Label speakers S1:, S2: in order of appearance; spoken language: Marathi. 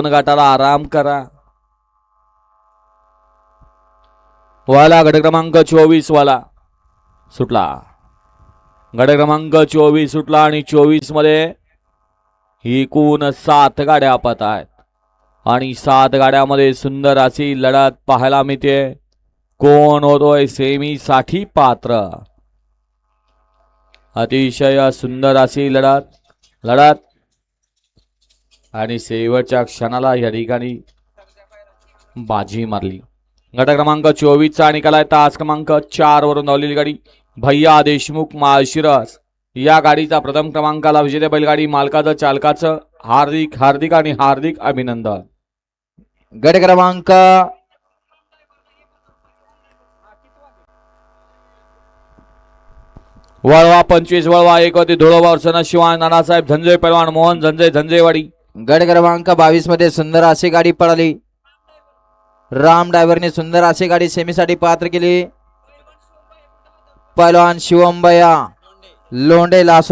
S1: गाठाला आराम करा. वाला गट क्रमांक 24 वाला सुटला. गट क्रमांक 24 सुटला आणि 24 मध्ये एकूण 7 गाड्या पाहत आहेत आणि 7 गाड्यामध्ये सुंदर अशी लढत पाहायला मिळते. कोण होतोय सेमी साठी पात्र. अतिशय सुंदर अशी लढत आणि शेवटच्या क्षणाला या ठिकाणी बाजी मारली. गट क्रमांक 24 चा निकाल आहे. तास क्रमांक 4 वरून धावलेली गाडी भैया देशमुख माळशिरस या गाडीचा प्रथम क्रमांकाला विजेते बैलगाडी मालकाचं चालकाचं हार्दिक आणि हार्दिक अभिनंदन.
S2: गट क्रमांक
S1: 25 वळवा 1 वरती धुळोबा शिवाय नानासाहेब झंजे पैलवान मोहन झंजे झंजेवाडी.
S2: गट क्रमांक 22 मध्ये सुंदर अशी गाडी पळाली. राम ड्रायव्हरने सुंदर अशी गाडी सेमीसाठी पात्र केली. पैलवान शिवमभैया लोंढे लासूर